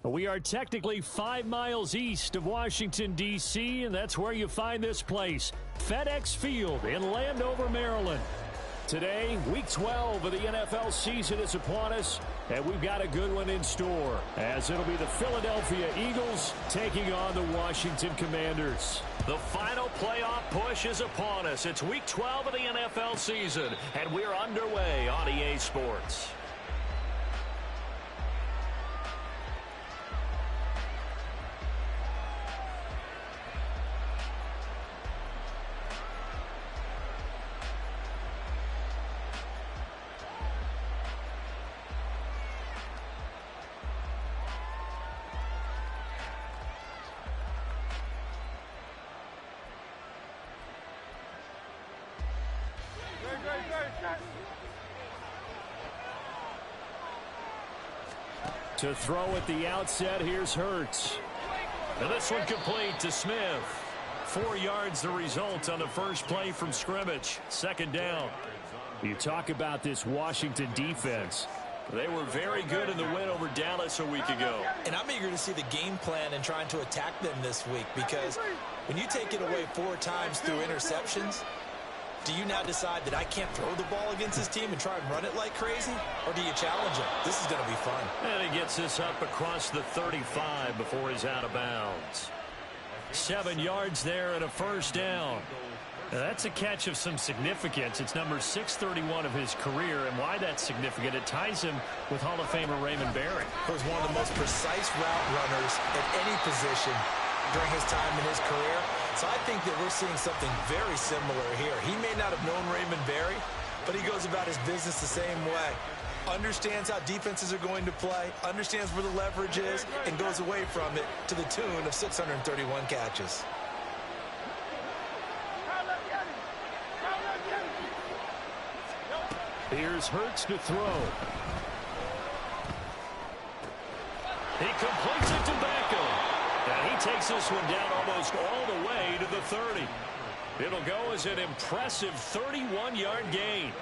We are technically 5 miles east of Washington, D.C., and that's where you find this place, FedEx Field in Landover, Maryland. Today, Week 12 of the NFL season is upon us, and we've got a good one in store, as it'll be the Philadelphia Eagles taking on the Washington Commanders. The final playoff push is upon us. It's Week 12 of the NFL season, and we're underway on EA Sports. To throw at the outset, here's Hurts. And this one complete to Smith. 4 yards the result on the first play from scrimmage. Second down. You talk about this Washington defense. They were very good in the win over Dallas a week ago. And I'm eager to see the game plan and trying to attack them this week, because when you take it away 4 times through interceptions, do you now decide that I can't throw the ball against this team and try and run it like crazy? Or do you challenge him? This is going to be fun. And he gets this up across the 35 before he's out of bounds. 7 yards there and a first down. Now that's a catch of some significance. It's number 631 of his career, and why that's significant, it ties him with Hall of Famer Raymond Berry. He was one of the most precise route runners at any position during his time in his career. So I think that we're seeing something very similar here. He may not have known Raymond Berry, but he goes about his business the same way. Understands how defenses are going to play, understands where the leverage is, and goes away from it to the tune of 631 catches. Here's Hurts to throw. He completes it to Beckham. And he takes this one down almost all the way to the 30. It'll go as an impressive 31-yard gain.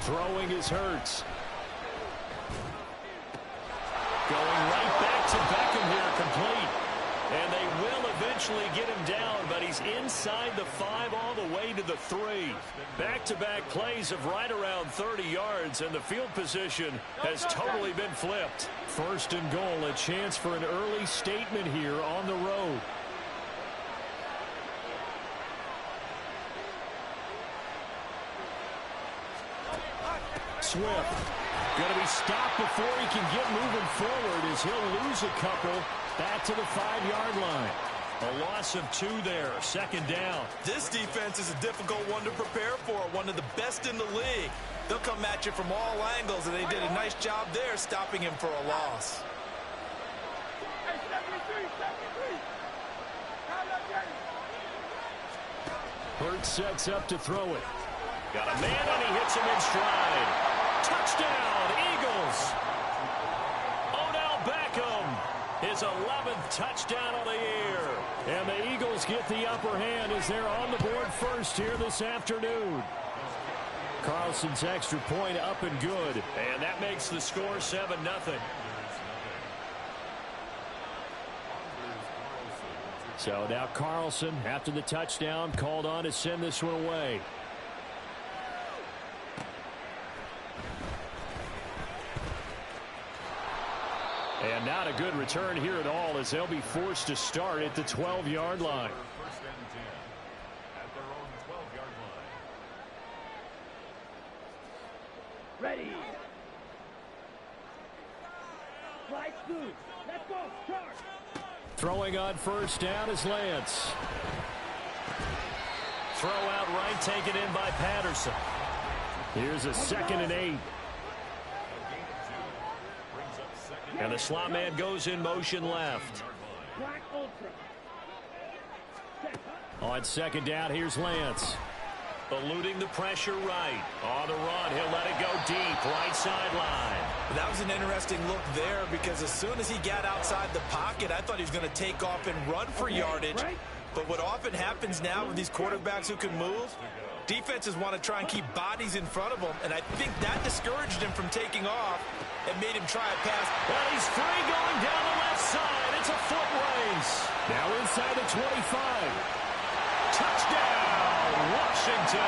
Throwing is Hurts. Going right back to Beckham here, complete. And they will eventually get him down, but he's inside the 5 all the way to the 3. Back-to-back plays of right around 30 yards, and the field position has totally been flipped. First and goal, a chance for an early statement here on the road. Swift going to be stopped before he can get moving forward as he'll lose a couple back to the 5-yard line. A loss of 2 there, second down. This defense is a difficult one to prepare for, one of the best in the league. They'll come at you from all angles, and they did a nice job there stopping him for a loss. Hurts sets up to throw it. Got a man, and he hits him in stride. Touchdown, Eagles. Odell Beckham, his 11th touchdown of the year. And the Eagles get the upper hand as they're on the board first here this afternoon. Carlson's extra point up and good. And that makes the score 7-0. So now Carlson, after the touchdown, called on to send this one away. And not a good return here at all, as they'll be forced to start at the 12-yard line. Ready. Right through. Let's go. Charge. Throwing on first down is Lance. Throw out right, taken in by Patterson. Here's a 2nd and 8. And the slot man goes in motion left. On second down, here's Lance. Eluding the pressure right. On the run, he'll let it go deep, right sideline. That was an interesting look there because as soon as he got outside the pocket, I thought he was going to take off and run for yardage. But what often happens now with these quarterbacks who can move, defenses want to try and keep bodies in front of them, and I think that discouraged him from taking off and made him try a pass. Well, he's free going down the left side. It's a foot race. Now inside the 25. Touchdown, Washington.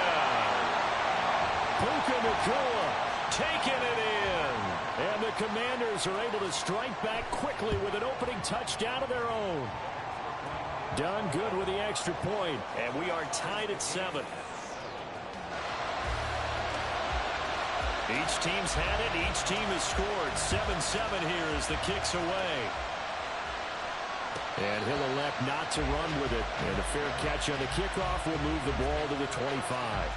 Puka Nacua taking it in. And the Commanders are able to strike back quickly with an opening touchdown of their own. Done good with the extra point, and we are tied at 7. Each team's had it. Each team has scored. 7-7 here as the kick's away. And he'll elect not to run with it. And a fair catch on the kickoff will move the ball to the 25.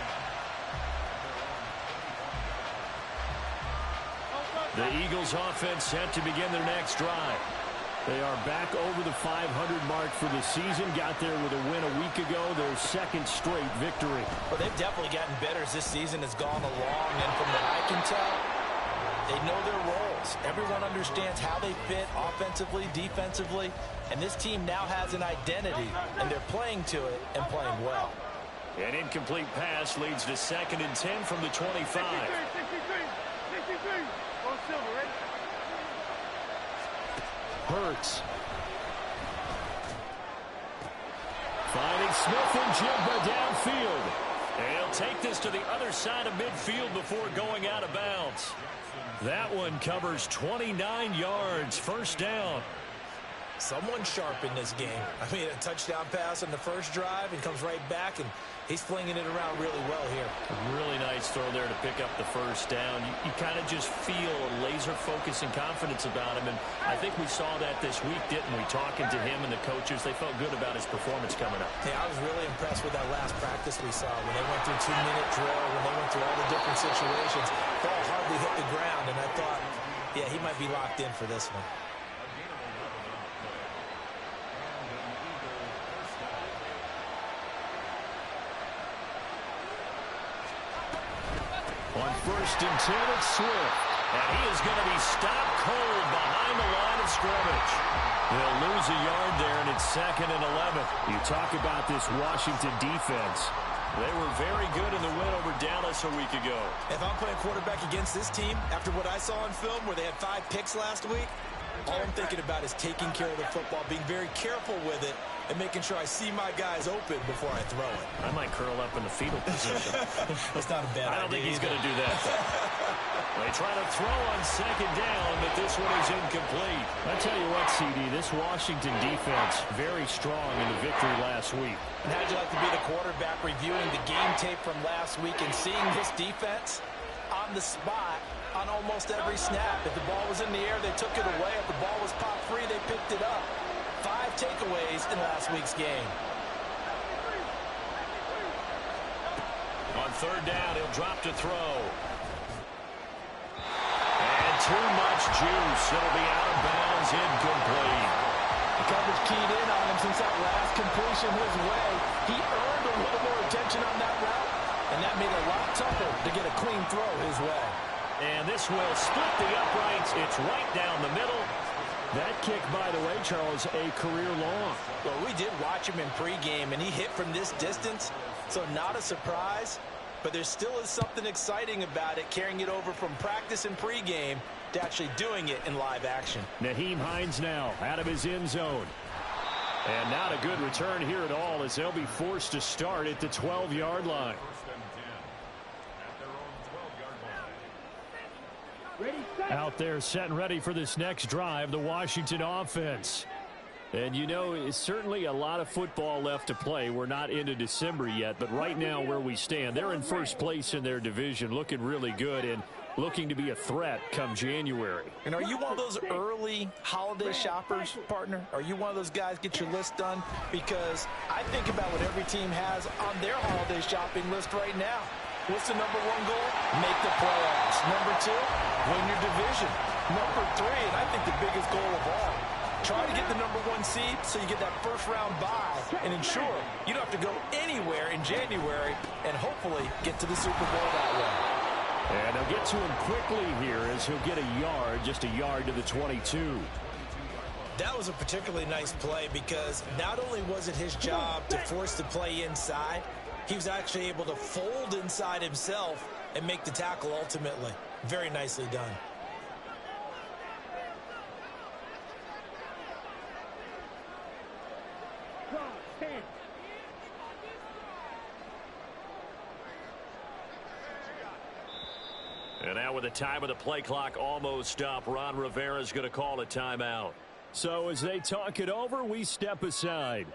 The Eagles offense set to begin their next drive. They are back over the 500 mark for the season. Got there with a win a week ago. Their second straight victory. Well, they've definitely gotten better as this season has gone along. And from what I can tell, they know their roles. Everyone understands how they fit offensively, defensively. And this team now has an identity. And they're playing to it and playing well. An incomplete pass leads to 2nd and 10 from the 25. 63. Go silver, ready? Hurts. Finding Smith and Jigba downfield. And he'll take this to the other side of midfield before going out of bounds. That one covers 29 yards. First down. Someone sharp in this game. I mean, a touchdown pass on the first drive and comes right back, and he's flinging it around really well here. A really nice throw there to pick up the first down. You kind of just feel a laser focus and confidence about him, and I think we saw that this week, didn't we? Talking to him and the coaches, they felt good about his performance coming up. Yeah, I was really impressed with that last practice we saw when they went through 2-minute drill, when they went through all the different situations. Ball hardly hit the ground, and I thought, yeah, he might be locked in for this one. On 1st and 10, it's Swift. And he is going to be stopped cold behind the line of scrimmage. They'll lose a yard there, and it's 2nd and 11. You talk about this Washington defense. They were very good in the win over Dallas a week ago. If I'm playing quarterback against this team, after what I saw on film where they had 5 picks last week, all I'm thinking about is taking care of the football, being very careful with it, and making sure I see my guys open before I throw it. I might curl up in the fetal position. That's not a bad idea. I don't think he's going to do that, though. They try to throw on 2nd down, but this one is incomplete. I tell you what, CD, this Washington defense, very strong in the victory last week. And how'd you like to be the quarterback reviewing the game tape from last week and seeing this defense on the spot on almost every snap? If the ball was in the air, they took it away. If the ball was popped free, they picked it up. 5 takeaways in last week's game. On 3rd down, he'll drop to throw. And too much juice. It'll be out of bounds, incomplete. The coverage keyed in on him since that last completion his way. He earned a little more attention on that route, and that made it a lot tougher to get a clean throw his way. And this will split the uprights. It's right down the middle. That kick, by the way, Charles, a career long. Well, we did watch him in pregame, and he hit from this distance, so not a surprise. But there still is something exciting about it, carrying it over from practice and pregame to actually doing it in live action. Naheem Hines now out of his end zone. And not a good return here at all as they'll be forced to start at the 12-yard line. Out there set and ready for this next drive, the Washington offense. And you know, it's certainly a lot of football left to play. We're not into December yet, but right now where we stand, they're in first place in their division, looking really good and looking to be a threat come January. And are you one of those early holiday shoppers, partner? Are you one of those guys get your list done? Because I think about what every team has on their holiday shopping list right now. What's the number 1 goal? Make the playoffs. Number 2, win your division. Number 3, and I think the biggest goal of all, Try to get the #1 seed so you get that first-round bye and ensure you don't have to go anywhere in January and hopefully get to the Super Bowl that way. And they'll get to him quickly here as he'll get a yard, just a yard to the 22. That was a particularly nice play because not only was it his job to force the play inside, he was actually able to fold inside himself and make the tackle ultimately. Very nicely done. And now with the time of the play clock almost up, Ron Rivera's going to call a timeout. So as they talk it over, we step aside.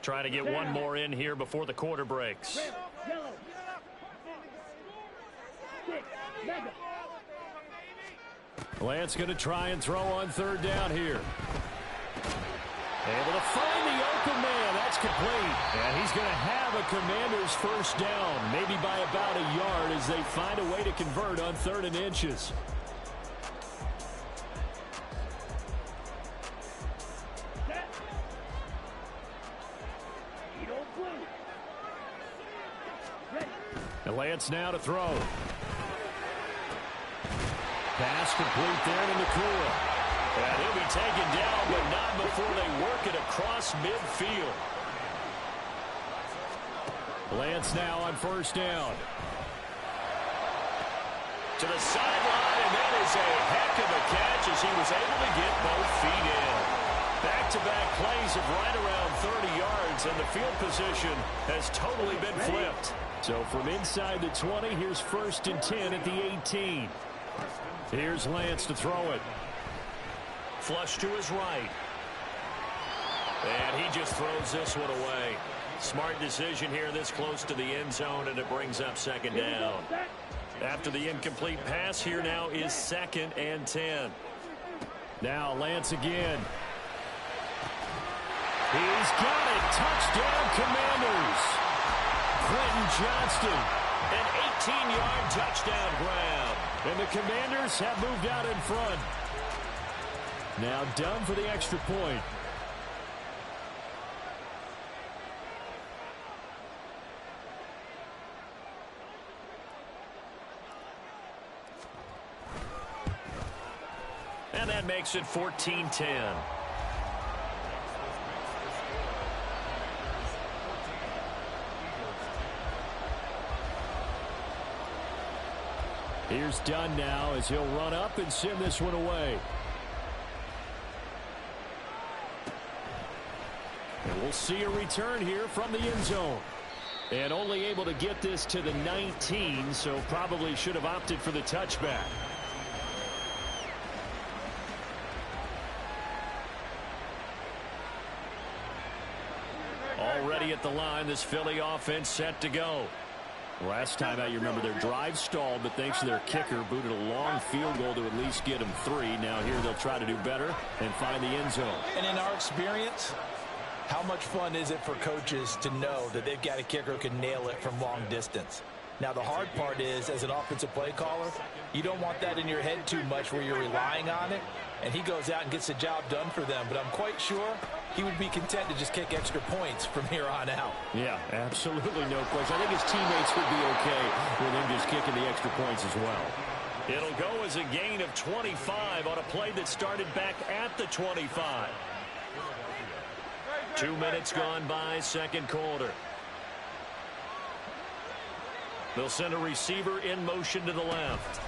Trying to get one more in here before the quarter breaks. Lance going to try and throw on third down here. Able to find the open man. That's complete. And he's going to have a Commander's first down, maybe by about a yard as they find a way to convert on 3rd and inches. And Lance now to throw. Pass complete there to Nakua. And he'll be taken down, but not before they work it across midfield. Lance now on first down. To the sideline, and that is a heck of a catch as he was able to get both feet in. Back-to-back plays of right around 30 yards, and the field position has totally been flipped. So from inside the 20, here's 1st and 10 at the 18. Here's Lance to throw it. Flush to his right. And he just throws this one away. Smart decision here this close to the end zone, and it brings up 2nd down. After the incomplete pass, here now is 2nd and 10. Now Lance again. He's got it. Touchdown, Commanders. Quentin Johnston, an 18-yard touchdown grab. And the Commanders have moved out in front. Now done for the extra point. And that makes it 14-10. Here's Dunn now as he'll run up and send this one away. And we'll see a return here from the end zone. And only able to get this to the 19, so probably should have opted for the touchback. Already at the line, this Philly offense set to go. Last time out, you remember their drive stalled, but thanks to their kicker, booted a long field goal to at least get them 3. Now here they'll try to do better and find the end zone. And in our experience, how much fun is it for coaches to know that they've got a kicker who can nail it from long distance? Now, the hard part is, as an offensive play caller, you don't want that in your head too much where you're relying on it, and he goes out and gets the job done for them. But I'm quite sure he would be content to just kick extra points from here on out. Yeah, absolutely no question. I think his teammates would be okay with him just kicking the extra points as well. It'll go as a gain of 25 on a play that started back at the 25. 2 minutes gone by, second quarter. They'll send a receiver in motion to the left.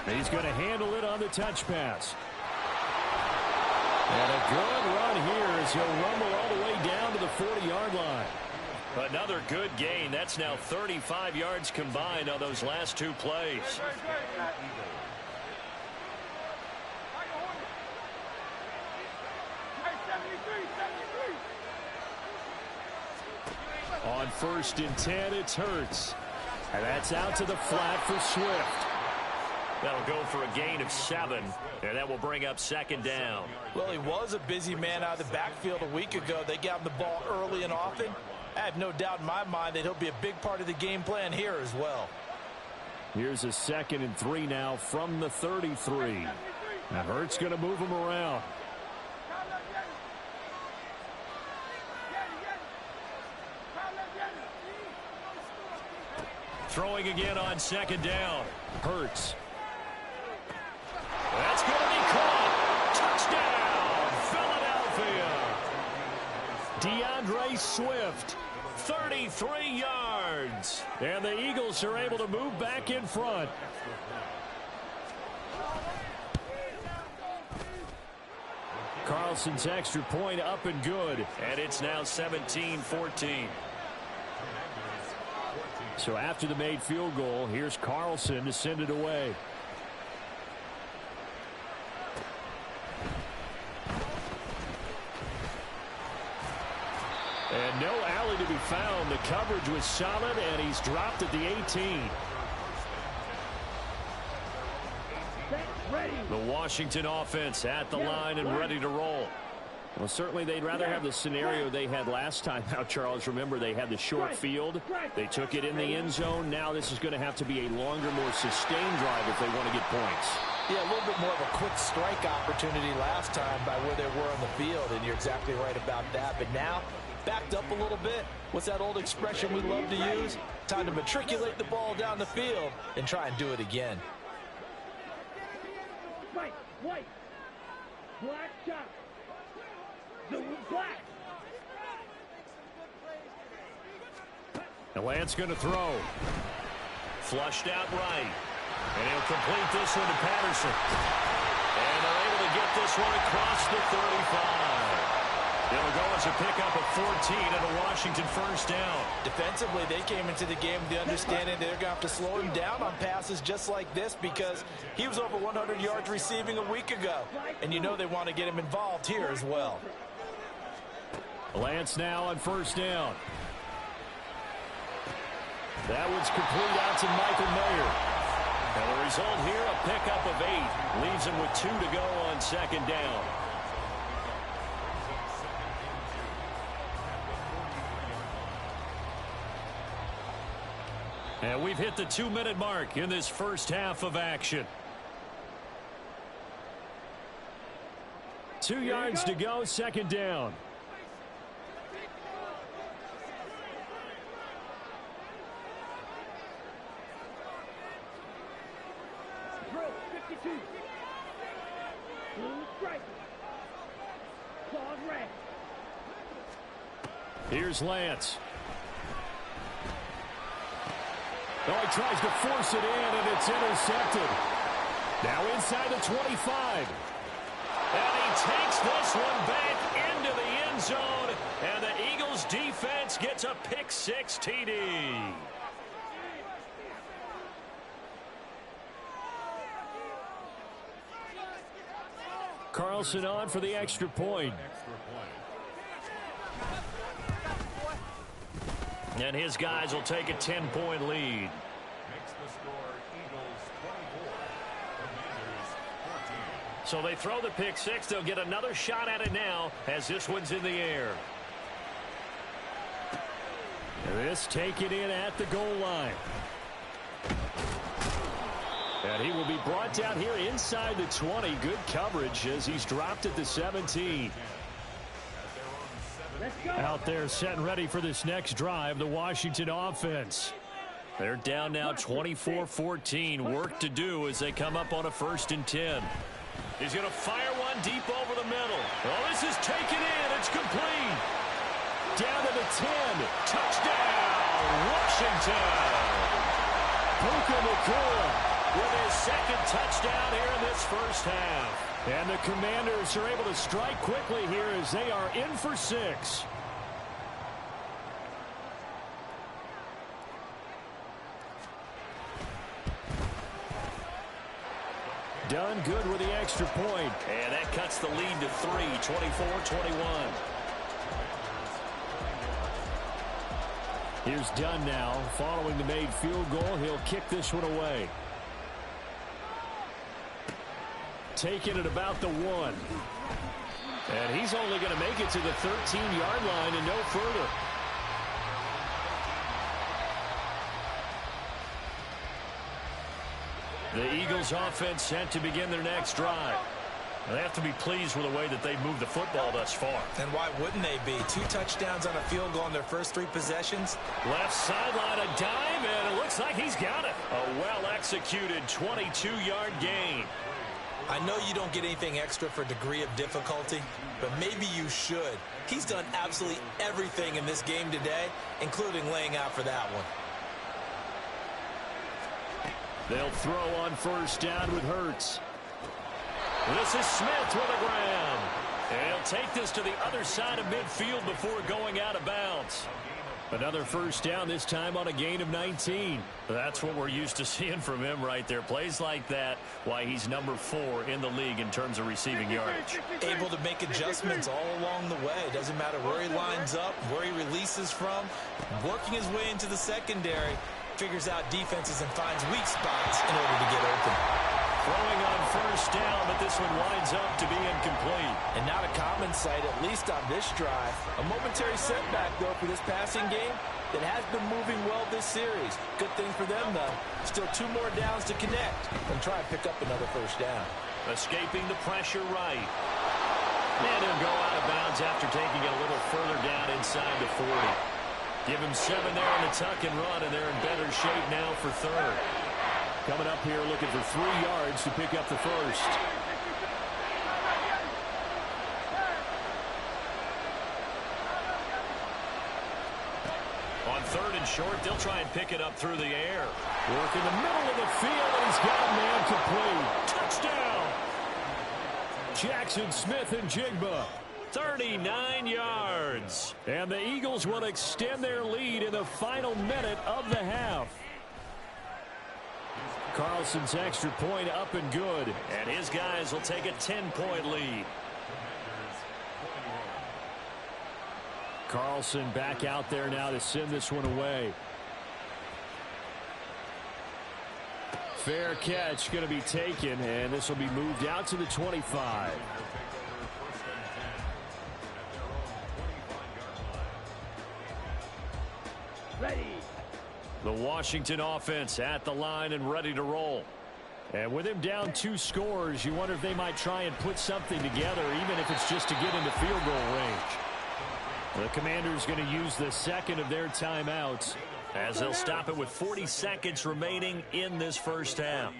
He's going to handle it on the touch pass. And a good run here as he'll rumble all the way down to the 40-yard line. Another good gain. That's now 35 yards combined on those last 2 plays. On 1st and 10, it's Hurts. And that's out to the flat for Swift. That'll go for a gain of 7, and that will bring up 2nd down. Well, he was a busy man out of the backfield a week ago. They got him the ball early and often. I have no doubt in my mind that he'll be a big part of the game plan here as well. Here's a 2nd and 3 now from the 33. Now Hurts going to move him around. Throwing again on second down. Hurts. That's going to be caught. Touchdown, Philadelphia. DeAndre Swift, 33 yards. And the Eagles are able to move back in front. Carlson's extra point up and good. And it's now 17-14. So after the made field goal, here's Carlson to send it away. And no alley to be found. The coverage was solid, and he's dropped at the 18. The Washington offense at the line and ready to roll. Well, certainly they'd rather have the scenario they had last time. Now, Charles, remember, they had the short field. They took it in the end zone. Now this is going to have to be a longer, more sustained drive if they want to get points. Yeah, a little bit more of a quick strike opportunity last time by where they were on the field, and you're exactly right about that. But now, backed up a little bit. What's that old expression we love to use? Time to matriculate the ball down the field and try and do it again. White. Black shot. Black. And Lance going to throw. Flushed out right. And he'll complete this one to Patterson. And they're able to get this one across the 35. It'll go as a pickup of 14 and a Washington first down. Defensively, they came into the game with the understanding they're going to have to slow him down on passes just like this because he was over 100 yards receiving a week ago. And you know they want to get him involved here as well. Lance now on first down. That one's complete out to Michael Mayer. And the result here, a pickup of 8. Leaves him with 2 to go on second down. And we've hit the 2-minute mark in this first half of action. 2 yards to go, second down. Throw, 52. Blue striker. Claws red. Here's Lance. Oh, he tries to force it in, and it's intercepted. Now inside the 25. And he takes this one back into the end zone, and the Eagles defense gets a pick-6 TD. Carlson on for the extra point. And his guys will take a 10-point lead. So they throw the pick-6. They'll get another shot at it now as this one's in the air. This taken in at the goal line. And he will be brought down here inside the 20. Good coverage as he's dropped at the 17. Out there set and ready for this next drive, the Washington offense. They're down now 24-14. Work to do as they come up on a 1st and 10. He's going to fire one deep over the middle. Oh, this is taken in. It's complete. Down to the 10. Touchdown, Washington. Puka Nacua with his second touchdown here in this first half. And the Commanders are able to strike quickly here as they are in for 6. Done good with the extra point. And that cuts the lead to 3, 24-21. Here's Dunn now. Following the made field goal, he'll kick this one away. Taking it about the 1. And he's only going to make it to the 13-yard line and no further. The Eagles offense set to begin their next drive. They have to be pleased with the way that they moved the football thus far. And why wouldn't they be? 2 touchdowns on a field goal in their first 3 possessions. Left sideline, a dime, and it looks like he's got it. A well-executed 22-yard gain. I know you don't get anything extra for degree of difficulty, but maybe you should. He's done absolutely everything in this game today, including laying out for that one. They'll throw on first down with Hurts. This is Smith with a grab. And he'll take this to the other side of midfield before going out of bounds. Another first down, this time on a gain of 19. That's what we're used to seeing from him right there. Plays like that, why he's number 4 in the league in terms of receiving yardage. Able to make adjustments all along the way. Doesn't matter where he lines up, where he releases from. Working his way into the secondary, figures out defenses and finds weak spots in order to get open. Throwing on first down, but this one winds up to be incomplete. And not a common sight, at least on this drive. A momentary setback, though, for this passing game that has been moving well this series. Good thing for them, though. Still 2 more downs to connect and try and pick up another first down. Escaping the pressure right. And he'll go out of bounds after taking it a little further down inside the 40. Give him 7 there in the tuck and run, and they're in better shape now for 3rd. Coming up here looking for 3 yards to pick up the first. On 3rd and short, they'll try and pick it up through the air. Work in the middle of the field, and he's got a man complete. Touchdown! Jackson Smith and Jigba. 39 yards. And the Eagles will extend their lead in the final minute of the half. Carlson's extra point up and good. And his guys will take a 10-point lead. Carlson back out there now to send this one away. Fair catch going to be taken, and this will be moved out to the 25. Ready. The Washington offense at the line and ready to roll. And with him down 2 scores, you wonder if they might try and put something together, even if it's just to get into field goal range. The Commanders going to use the second of their timeouts as they'll stop it with 40 seconds remaining in this first half.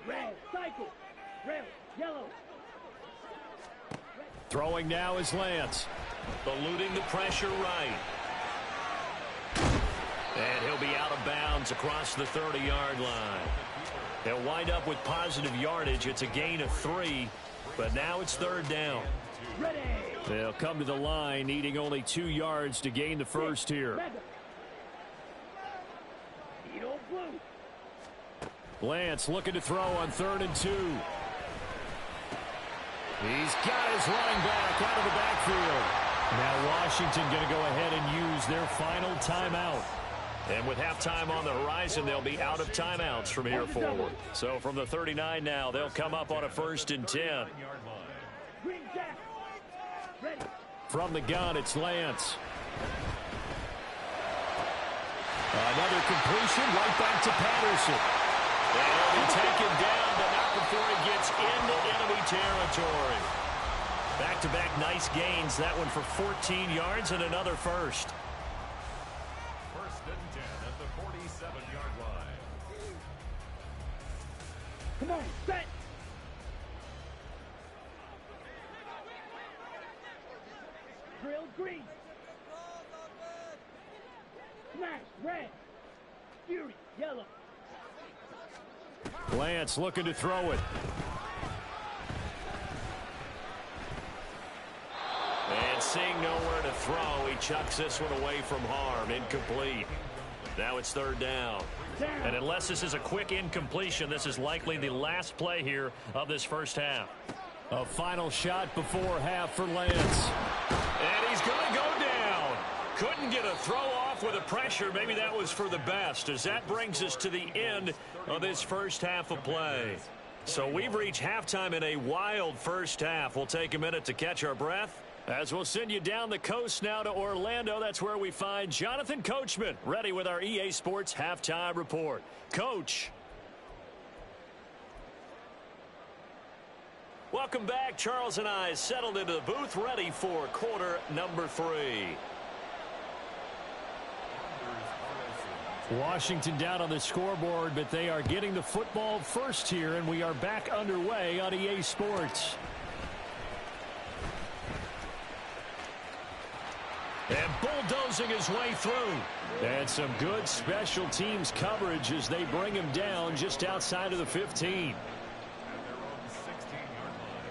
Red, cycle. Red, yellow. Throwing now is Lance. Eluding the pressure right. And he'll be out of bounds across the 30-yard line. They'll wind up with positive yardage. It's a gain of 3, but now it's 3rd down. Ready. They'll come to the line needing only 2 yards to gain the first here. Lance looking to throw on 3rd and 2. He's got his running back out of the backfield. Now Washington going to go ahead and use their final timeout. And with halftime on the horizon, they'll be out of timeouts from here forward. So from the 39 now, they'll come up on a 1st and 10. From the gun, it's Lance. Another completion right back to Patterson. And he'll be taken down, but not before he gets into enemy territory. Back-to-back nice gains. That one for 14 yards and another first. 1st and 10 at the 47-yard line. Come on, set. Drill green. Smash red. Fury yellow. Lance looking to throw it. And seeing nowhere to throw, he chucks this one away from harm. Incomplete. Now it's 3rd down. And unless this is a quick incompletion, this is likely the last play here of this first half. A final shot before half for Lance. And he's going to go down. Couldn't get a throw off with the pressure. Maybe that was for the best, as that brings us to the end of this first half of play. So we've reached halftime in a wild first half. We'll take a minute to catch our breath, as we'll send you down the coast now to Orlando. That's where we find Jonathan Coachman, ready with our EA Sports Halftime Report. Coach. Welcome back. Charles and I settled into the booth, ready for quarter number 3. Washington down on the scoreboard, but they are getting the football first here, and we are back underway on EA Sports. And bulldozing his way through. And some good special teams coverage as they bring him down just outside of the 15.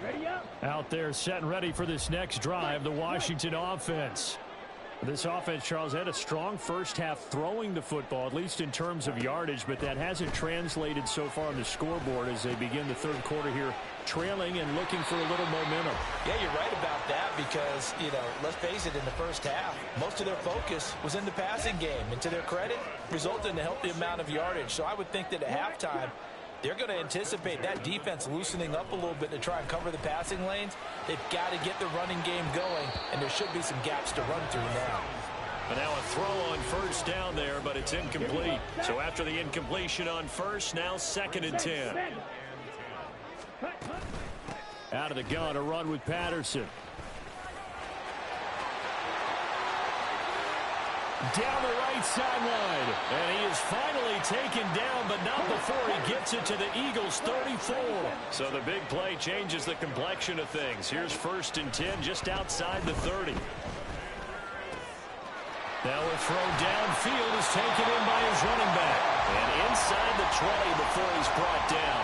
Ready up. Out there set and ready for this next drive, the Washington offense. This offense, Charles, had a strong first half throwing the football, at least in terms of yardage, but that hasn't translated so far on the scoreboard as they begin the third quarter here, trailing and looking for a little momentum. Yeah, you're right about that because, let's face it, in the first half, most of their focus was in the passing game. And to their credit, resulted in a healthy amount of yardage. So I would think that at halftime, they're going to anticipate that defense loosening up a little bit to try and cover the passing lanes. They've got to get the running game going, and there should be some gaps to run through now. And now a throw on first down there, but it's incomplete. So after the incompletion on first, now 2nd and 10. Out of the gun, a run with Patterson. Down the right sideline. And he is finally taken down, but not before he gets it to the Eagles' 34. So the big play changes the complexion of things. Here's 1st and 10 just outside the 30. Now a throw downfield is taken in by his running back. And inside the 20 before he's brought down.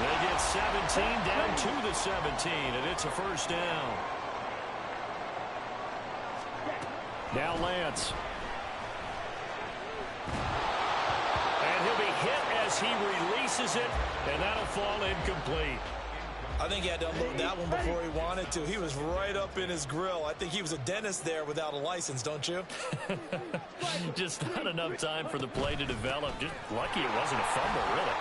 They get 17 down to the 17, and it's a first down. Now Lance. And he'll be hit as he releases it, and that'll fall incomplete. I think he had to unload that one before he wanted to. He was right up in his grill. I think he was a dentist there without a license, don't you? Just not enough time for the play to develop. Just lucky it wasn't a fumble, really.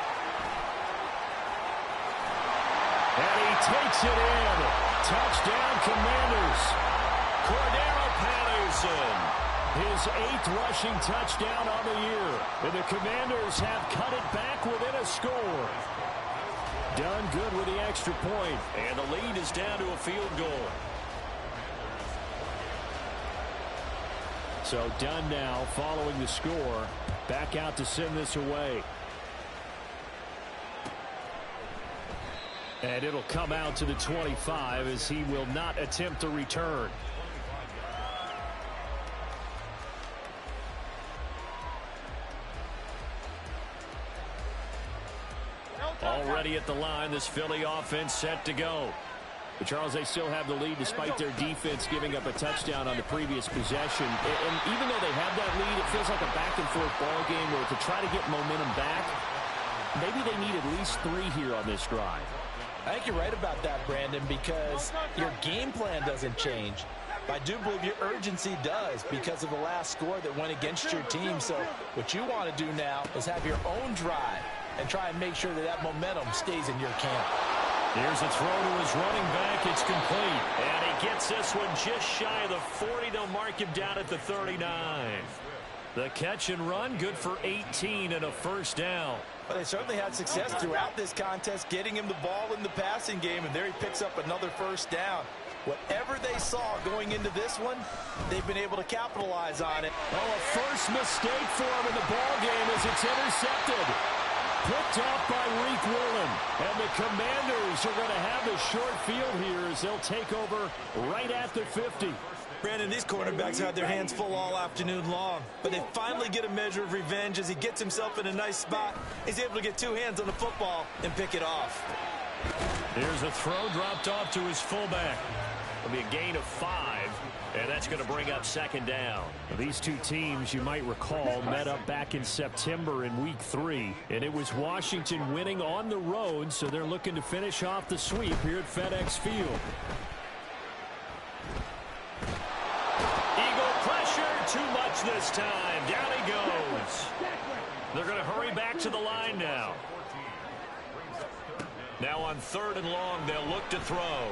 And he takes it in. Touchdown, Commanders. Cordero Patterson. His 8th rushing touchdown on the year. And the Commanders have cut it back within a score. Done good with the extra point. And the lead is down to a field goal. So done now following the score. Back out to send this away. And it'll come out to the 25 as he will not attempt to return. Already at the line, this Philly offense set to go. But Charles, they still have the lead despite their defense giving up a touchdown on the previous possession. And even though they have that lead, it feels like a back-and-forth ball game where to try to get momentum back, maybe they need at least 3 here on this drive. I think you're right about that, Brandon, because your game plan doesn't change. I do believe your urgency does because of the last score that went against your team. So what you want to do now is have your own drive and try and make sure that that momentum stays in your camp. Here's a throw to his running back. It's complete. And he gets this one just shy of the 40. They'll mark him down at the 39. The catch and run, good for 18 and a first down. But they certainly had success throughout this contest, getting him the ball in the passing game, and there he picks up another first down. Whatever they saw going into this one, they've been able to capitalize on it. Oh, a first mistake for him in the ball game as it's intercepted. Picked off by Reek Woolen. And the Commanders are going to have the short field here as they'll take over right at the 50. Brandon, these quarterbacks had their hands full all afternoon long, but they finally get a measure of revenge as he gets himself in a nice spot. He's able to get 2 hands on the football and pick it off. Here's a throw dropped off to his fullback. It'll be a gain of 5, and that's going to bring up 2nd down. Now, these two teams, you might recall, met up back in September in Week 3, and it was Washington winning on the road, so they're looking to finish off the sweep here at FedEx Field. Eagle pressure, too much this time. Down he goes. They're going to hurry back to the line now. Now on 3rd and long, they'll look to throw.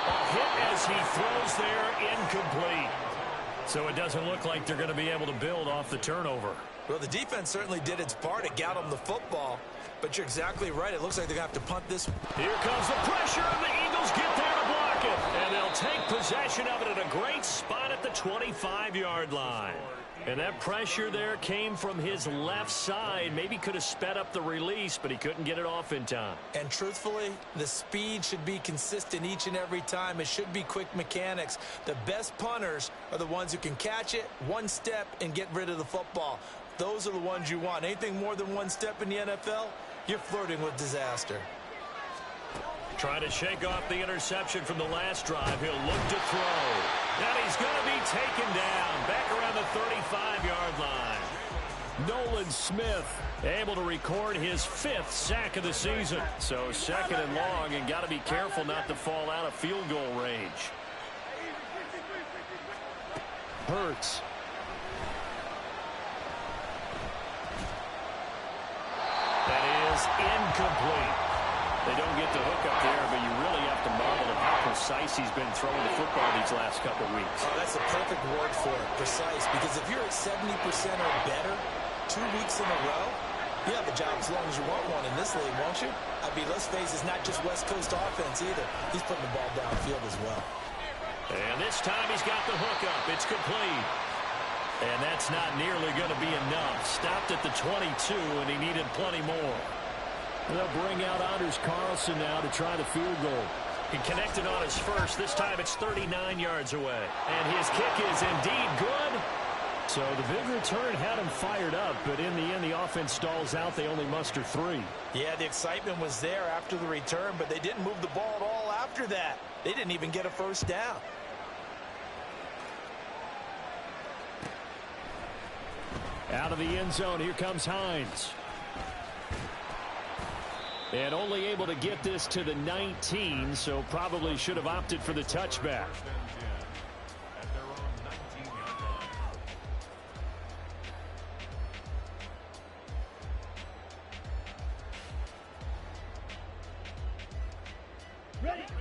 A hit as he throws there, incomplete. So it doesn't look like they're going to be able to build off the turnover. Well, the defense certainly did its part to get them the football, but you're exactly right. It looks like they're going to have to punt this. Here comes the pressure, and the Eagles get there to block it. And they'll take possession of it at a great spot at the 25-yard line. And that pressure there came from his left side. Maybe could have sped up the release, but he couldn't get it off in time. And truthfully, the speed should be consistent each and every time. It should be quick mechanics. The best punters are the ones who can catch it one step and get rid of the football. Those are the ones you want. Anything more than one step in the NFL, you're flirting with disaster. Trying to shake off the interception from the last drive. He'll look to throw. And he's going to be taken down back around the 35-yard line. Nolan Smith able to record his 5th sack of the season. So 2nd and long, and got to be careful not to fall out of field goal range. Hurts. That is incomplete. They don't get the hook up there, but you really have to marvel at how precise he's been throwing the football these last couple of weeks. Oh, that's the perfect word for it, precise. Because if you're at 70% or better 2 weeks in a row, you have a job as long as you want one in this league, won't you? I mean, let's face it, it's not just West Coast offense either. He's putting the ball downfield as well. And this time he's got the hook up. It's complete. And that's not nearly going to be enough. Stopped at the 22, and he needed plenty more. They'll bring out Anders Carlson now to try the field goal. He connected on his first. This time it's 39 yards away. And his kick is indeed good. So the big return had him fired up, but in the end the offense stalls out. They only muster 3. Yeah, the excitement was there after the return, but they didn't move the ball at all after that. They didn't even get a first down. Out of the end zone, here comes Hines. And only able to get this to the 19, so probably should have opted for the touchback.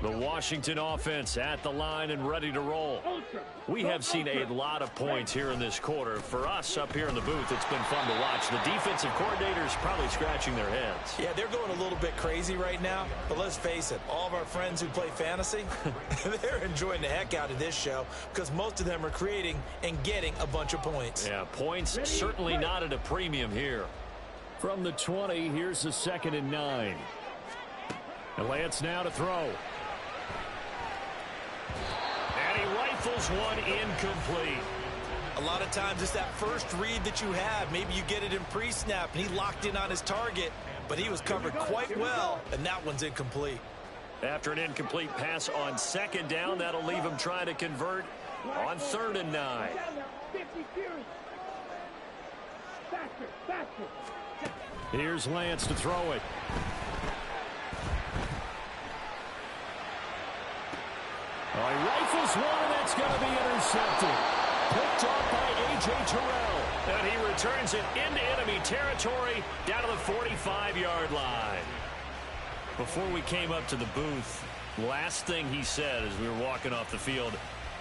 The Washington offense at the line and ready to roll. We have seen a lot of points here in this quarter. For us up here in the booth, it's been fun to watch. The defensive coordinators probably scratching their heads. Yeah, they're going a little bit crazy right now. But let's face it, all of our friends who play fantasy, they're enjoying the heck out of this show because most of them are creating and getting a bunch of points. Yeah, points certainly not at a premium here. From the 20, here's the 2nd and 9. And Lance now to throw. And he rifles one incomplete. A lot of times it's that first read that you have. Maybe you get it in pre-snap, and he locked in on his target, but he was covered quite well, and that one's incomplete. After an incomplete pass on 2nd down, that'll leave him trying to convert on 3rd and 9. Here's Lance to throw it. Oh, he rifles one, and that's going to be intercepted. Picked off by A.J. Terrell. And he returns it into enemy territory down to the 45-yard line. Before we came up to the booth, last thing he said as we were walking off the field,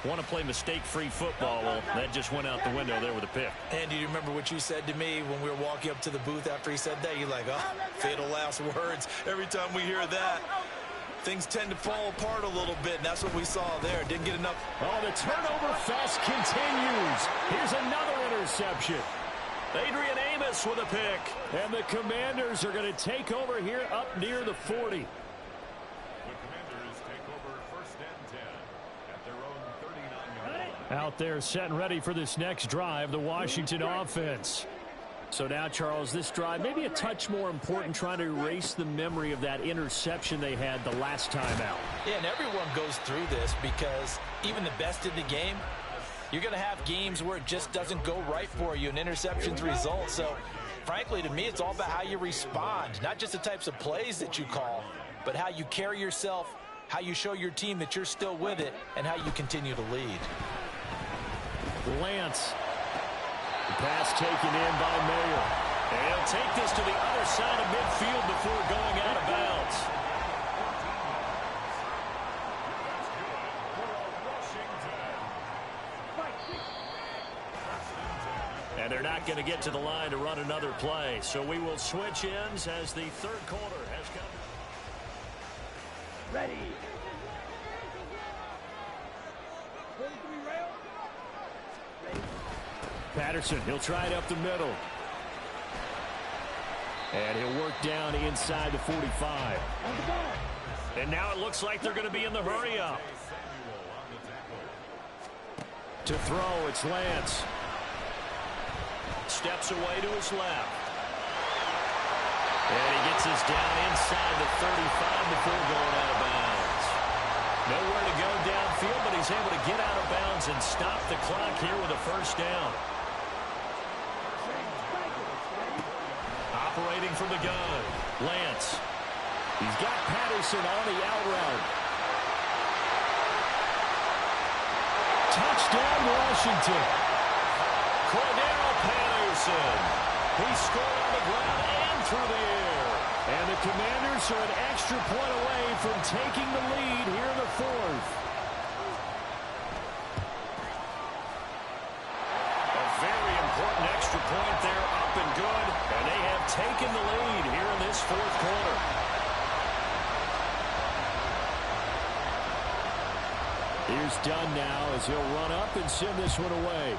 want to play mistake-free football. Well, that just went out the window there with a pick. And do you remember what you said to me when we were walking up to the booth after he said that? You're like, oh, fatal last words. Every time we hear that, things tend to fall apart a little bit, and that's what we saw there. Didn't get enough. Oh, the turnover fest continues. Here's another interception. Adrian Amos with a pick. And the Commanders are going to take over here up near the 40. The Commanders take over 1st and 10 at their own 39-yard line. Out there set and ready for this next drive, the Washington offense. So now, Charles, this drive maybe a touch more important, trying to erase the memory of that interception they had the last time out. Yeah, and everyone goes through this because even the best in the game, you're going to have games where it just doesn't go right for you and interceptions result. So, frankly, to me, it's all about how you respond, not just the types of plays that you call, but how you carry yourself, how you show your team that you're still with it, and how you continue to lead. Lance. The pass taken in by Mayer. And he'll take this to the other side of midfield before going out of bounds. And they're not not going to get to the line to run another play. So we will switch ends as the third quarter has come. Ready. 43 rail. Ready. Patterson, he'll try it up the middle. And he'll work down inside the 45. On the ball. And now it looks like they're going to be in the hurry-up. To throw, it's Lance. Steps away to his left. And he gets us down inside the 35 before going out of bounds. Nowhere to go downfield, but he's able to get out of bounds and stop the clock here with a first down. Operating from the gun, Lance. He's got Patterson on the out route. Touchdown, Washington. Cordero Patterson. He scored on the ground and through the air. And the Commanders are an extra point away from taking the lead here in the fourth. A very important extra point there, up and good. And they have taken the lead here in this fourth quarter. Here's Dunn now as he'll run up and send this one away.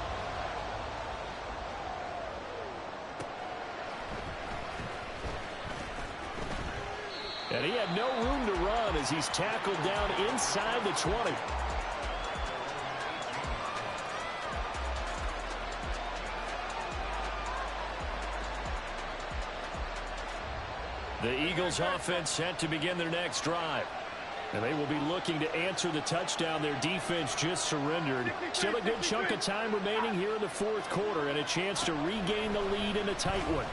And he had no room to run as he's tackled down inside the 20. The Eagles offense set to begin their next drive. And they will be looking to answer the touchdown their defense just surrendered. Still a good chunk of time remaining here in the fourth quarter and a chance to regain the lead in a tight one.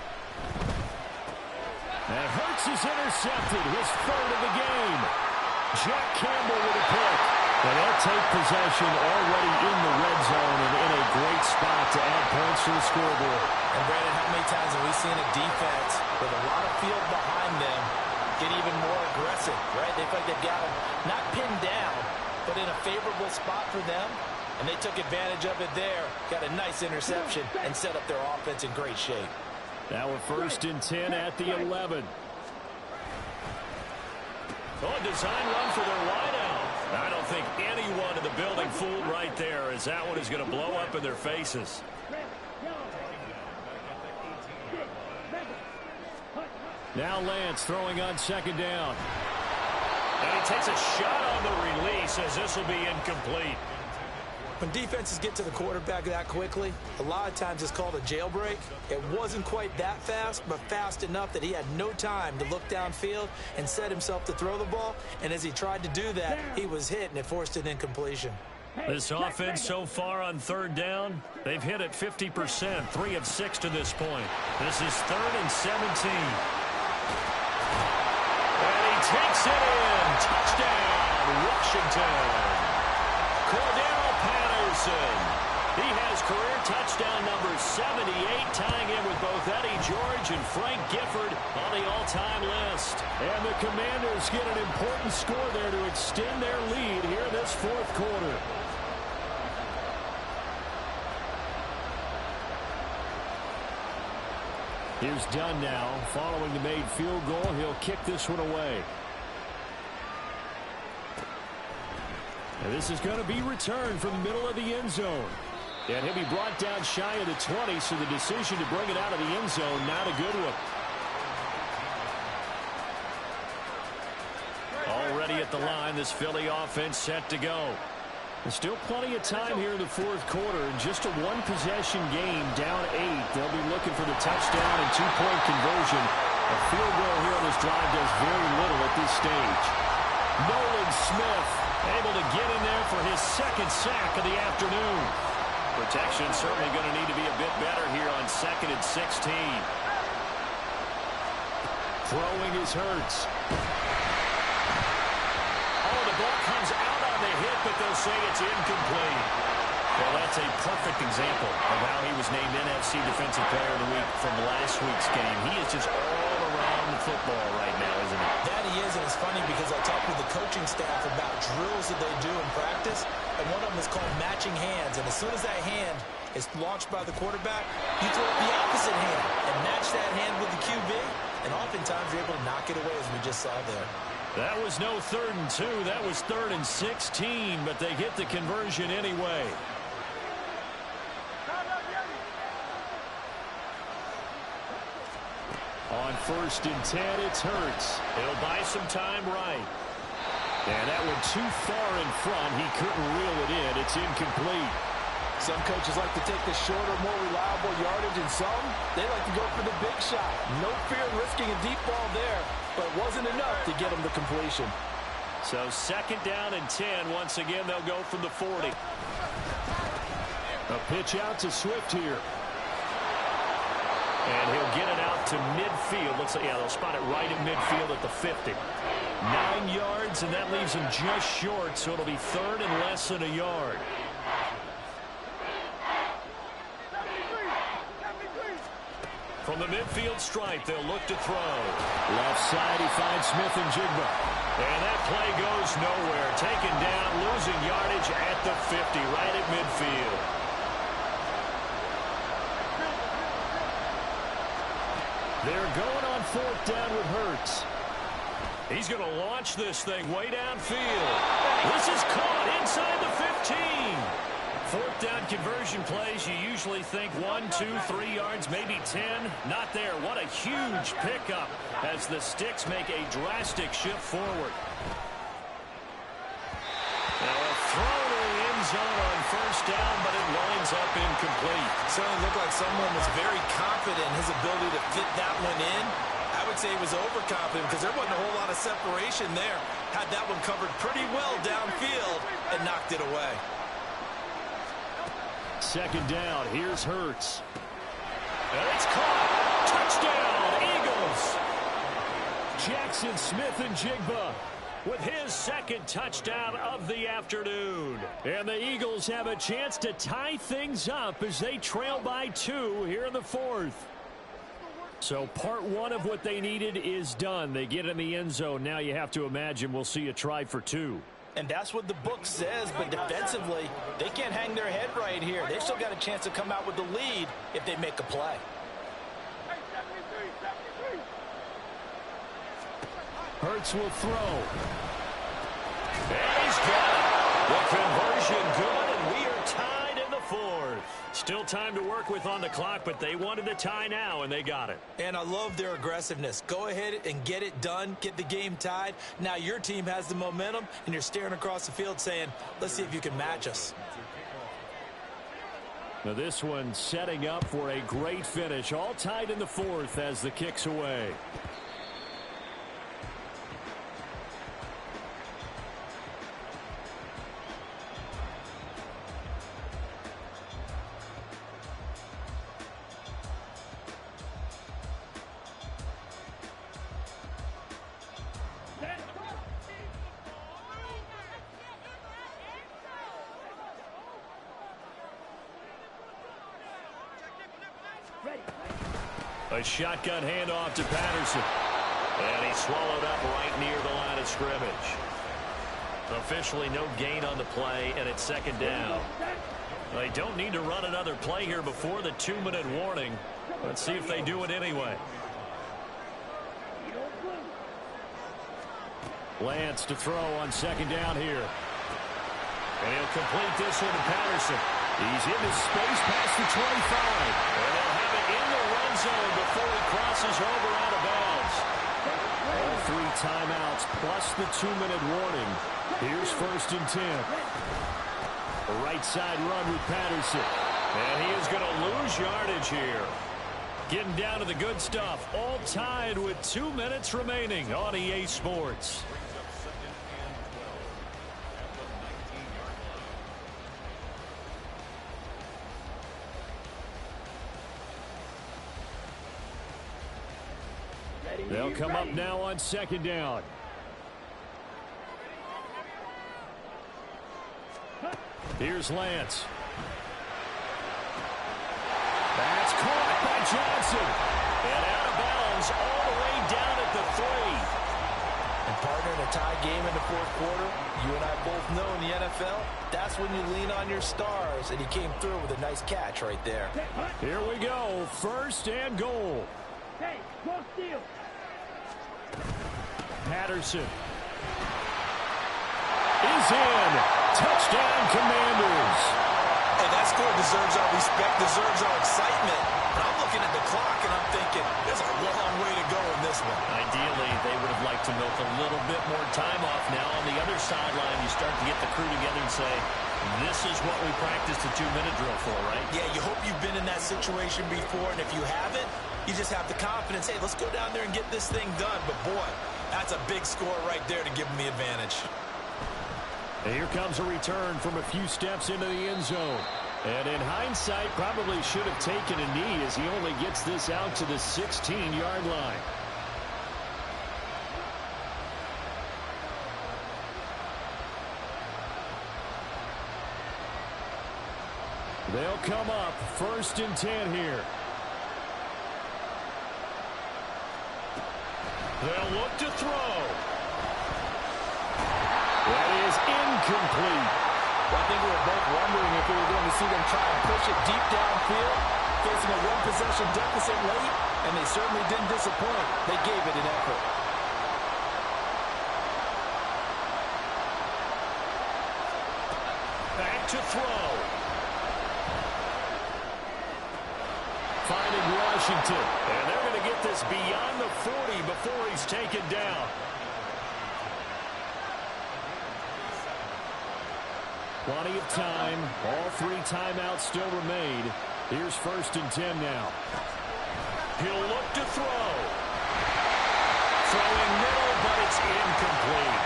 And Hurts is intercepted, his third of the game. Jack Campbell with a pick. And they'll take possession already in the red zone and in a great spot to add points to the scoreboard. And Brandon, how many times have we seen a defense with a lot of field behind them get even more aggressive, right? They feel like they've got them not pinned down, but in a favorable spot for them. And they took advantage of it there. Got a nice interception and set up their offense in great shape. Now a 1st and 10 at the 11. Oh, design run for their wideout. I don't think anyone in the building fooled right there, as that one is going to blow up in their faces. Now Lance throwing on 2nd down. And he takes a shot on the release as this will be incomplete. When defenses get to the quarterback that quickly, a lot of times it's called a jailbreak. It wasn't quite that fast, but fast enough that he had no time to look downfield and set himself to throw the ball. And as he tried to do that, he was hit, and it forced an incompletion. This offense so far on 3rd down, they've hit it 50%, 3 of 6 to this point. This is 3rd and 17. And he takes it in. Touchdown, Washington. Cordero Patterson. He has career touchdown number 78, tying in with both Eddie George and Frank Gifford on the all-time list. And the Commanders get an important score there to extend their lead here in this fourth quarter. Here's Dunn now. Following the made field goal, he'll kick this one away. And this is going to be returned from the middle of the end zone. And he'll be brought down shy of the 20, so the decision to bring it out of the end zone, not a good one. Already at the line, this Philly offense set to go. There's still plenty of time here in the fourth quarter. In just a one-possession game, down 8. They'll be looking for the touchdown and two-point conversion. A field goal here on this drive does very little at this stage. Nolan Smith able to get in there for his 2nd sack of the afternoon. Protection certainly going to need to be a bit better here on 2nd and 16. Throwing is Hurts. Oh, the ball comes out on the hit, but they'll say it's incomplete. Well, that's a perfect example of how he was named NFC Defensive Player of the Week from last week's game. He is just all around the football right now, isn't he? That he is, and it's funny because I talked with the coaching staff about drills that they do in practice, and one of them is called matching hands. And as soon as that hand is launched by the quarterback, you throw it the opposite hand and match that hand with the QB, and oftentimes you're able to knock it away, as we just saw there. That was no 3rd and 2. That was 3rd and 16, but they get the conversion anyway. On 1st and 10, it's Hurts. He'll buy some time right. And that one too far in front. He couldn't reel it in. It's incomplete. Some coaches like to take the shorter, more reliable yardage, and some, they like to go for the big shot. No fear in risking a deep ball there, but it wasn't enough to get them the completion. So 2nd down and 10. Once again, they'll go from the 40. A pitch out to Swift here. And he'll get it out to midfield. Looks like, yeah, they'll spot it right at midfield at the 50. 9 yards, and that leaves him just short, so it'll be 3rd and less than a yard. From the midfield stripe, they'll look to throw. Left side, he finds Smith-Njigba. And that play goes nowhere. Taken down, losing yardage at the 50, right at midfield. They're going on 4th down with Hurts. He's going to launch this thing way downfield. This is caught inside the 15. 4th down conversion plays, you usually think 1, 2, 3 yards, maybe 10. Not there. What a huge pickup as the Sticks make a drastic shift forward. Now a throw to the end zone on 1st down, but it winds up incomplete. Certainly looked like someone was very confident in his ability to fit that one in. I would say he was overconfident because there wasn't a whole lot of separation there. Had that one covered pretty well downfield and knocked it away. 2nd down. Here's Hurts. And it's caught. Touchdown, Eagles. Jackson Smith-Njigba with his 2nd touchdown of the afternoon. And the Eagles have a chance to tie things up as they trail by 2 here in the 4th. So part 1 of what they needed is done. They get in the end zone. Now you have to imagine we'll see a try for 2. And that's what the book says, but defensively, they can't hang their head right here. They've still got a chance to come out with the lead if they make a play. Hurts will throw. And he's got it. The conversion good, and we are tied in the 4th. Still time to work with on the clock, but they wanted a tie now, and they got it. And I love their aggressiveness. Go ahead and get it done. Get the game tied. Now your team has the momentum, and you're staring across the field saying, let's see if you can match us. Now this one setting up for a great finish. All tied in the 4th as the kick's away. A shotgun handoff to Patterson. And he's swallowed up right near the line of scrimmage. Officially no gain on the play, and it's 2nd down. They don't need to run another play here before the 2-minute warning. Let's see if they do it anyway. Lance to throw on 2nd down here. And he'll complete this one to Patterson. He's into space past the 25. And they'll have it in the run zone before he crosses over out of bounds. All 3 timeouts plus the 2-minute warning. Here's 1st and 10. A right side run with Patterson. And he is going to lose yardage here. Getting down to the good stuff. All tied with 2 minutes remaining on EA Sports. They'll come up now on 2nd down. Here's Lance. That's caught by Johnson. And out of bounds all the way down at the 3. And partner, in a tie game in the fourth quarter, you and I both know in the NFL, that's when you lean on your stars, and he came through with a nice catch right there. Here we go, first and goal. Hey, go steal. Patterson is in. Touchdown, Commanders. Hey, that score deserves our respect, deserves our excitement. But I'm looking at the clock, and I'm thinking, there's a long way to go in this one. Ideally, they would have liked to milk a little bit more time off. Now, on the other sideline, you start to get the crew together and say, this is what we practiced a 2-minute drill for, right? Yeah, you hope you've been in that situation before, and if you haven't, you just have the confidence, hey, let's go down there and get this thing done. But, boy, that's a big score right there to give them the advantage. And here comes a return from a few steps into the end zone. And in hindsight, probably should have taken a knee as he only gets this out to the 16-yard line. They'll come up first and 10 here. They'll look to throw. That is incomplete. Well, I think we were both wondering if we were going to see them try and push it deep downfield, facing a one-possession deficit late, and they certainly didn't disappoint. They gave it an effort. Back to throw. Finding Washington. And they're going to get this beyond the 40 before he's taken down. Plenty of time. All 3 timeouts still remain. Here's first and 10 now. He'll look to throw. Throwing middle, but it's incomplete.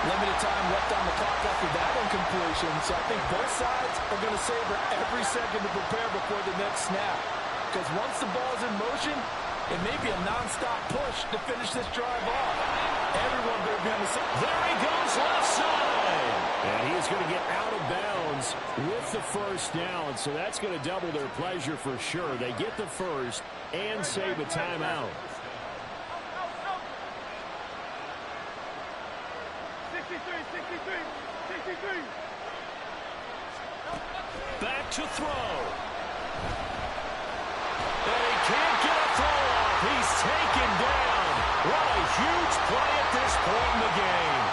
Limited time left on the clock after that incompletion, so I think both sides are going to savor every second to prepare before the next snap. Because once the ball's in motion, it may be a nonstop push to finish this drive off. Everyone better be on the same. There he goes, left side. And he is going to get out of bounds with the first down, so that's going to double their pleasure for sure. They get the first and save a timeout. 63. Back to throw. And he can't get a throw off. He's taken down. What a huge play at this point in the game.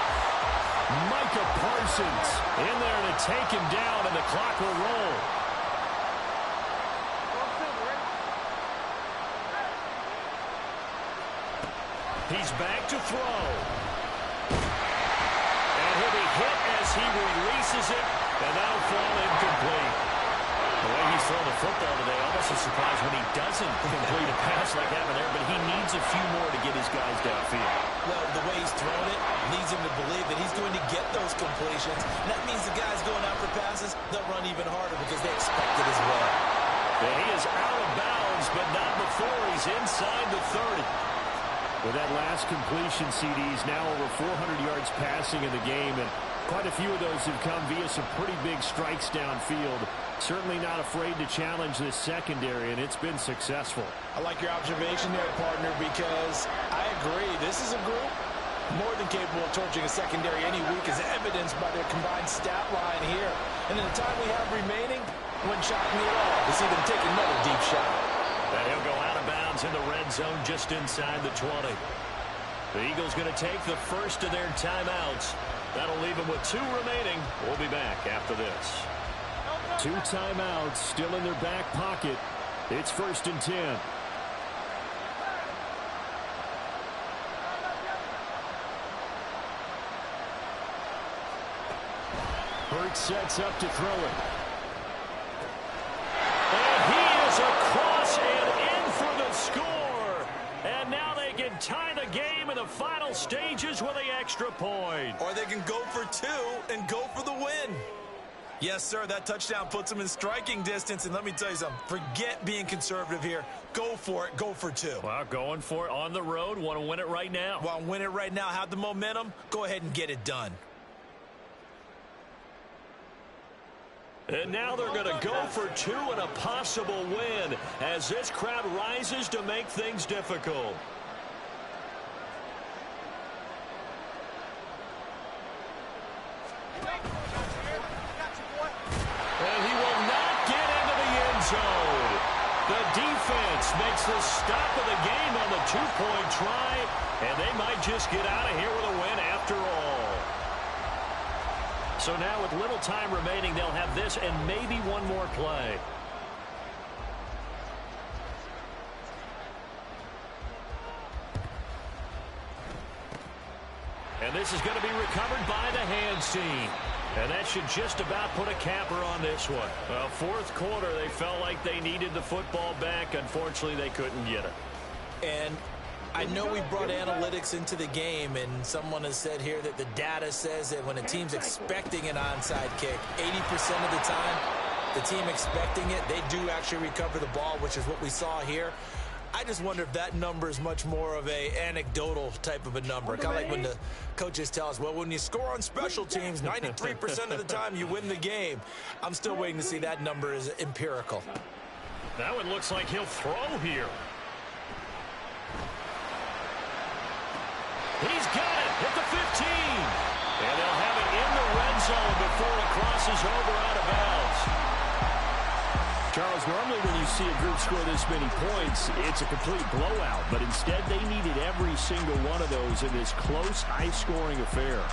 Micah Parsons in there to take him down, and the clock will roll. He's back to throw. And he'll be hit as he releases it, and that'll fall incomplete. The way he's thrown the football today, almost a surprise when he doesn't complete a pass like that there, but he needs a few more to get his guys downfield. Well, the way he's thrown it leads him to believe that he's going to get those completions. And that means the guys going out for passes, they'll run even harder because they expect it as well. And he is out of bounds, but not before he's inside the 30. With that last completion, CD's now over 400 yards passing in the game, and quite a few of those have come via some pretty big strikes downfield. Certainly not afraid to challenge this secondary, and it's been successful. I like your observation there, partner, because I agree. This is a group more than capable of torching a secondary any week, as evidenced by their combined stat line here. And in the time we have remaining, wouldn't shock me at all to see them take another deep shot. And he'll go out of bounds in the red zone just inside the 20. The Eagles going to take the first of their timeouts. That'll leave them with 2 remaining. We'll be back after this. 2 timeouts still in their back pocket. It's first and 10. Hurts sets up to throw it. And he is across and in for the score. And now they can tie the game in the final stages with the extra point. Or they can go for 2 and go for the win. Yes, sir, that touchdown puts them in striking distance. And let me tell you something, forget being conservative here. Go for it, go for 2. Well, going for it on the road. Want to win it right now. Want to win it right now, have the momentum, go ahead and get it done. And now they're going to go for 2 and a possible win as this crowd rises to make things difficult. defense makes the stop of the game on the two-point try, and they might just get out of here with a win after all. So now with little time remaining, they'll have this and maybe one more play. And this is going to be recovered by the hands team. And that should just about put a capper on this one. Well, fourth quarter, they felt like they needed the football back. Unfortunately, they couldn't get it. And I know we brought analytics into the game, and someone has said here that the data says that when a team's expecting an onside kick, 80% of the time, the team expecting it, they do actually recover the ball, which is what we saw here. I just wonder if that number is much more of a anecdotal type of a number. Kind of like when the coaches tell us, well, when you score on special teams, 93% of the time you win the game. I'm still waiting to see that number is empirical. That one looks like he'll throw here. He's got it at the 15. And they'll have it in the red zone before it crosses over out of bounds. Charles, normally when you see a group score this many points, it's a complete blowout. But instead, they needed every single one of those in this close, high-scoring affair.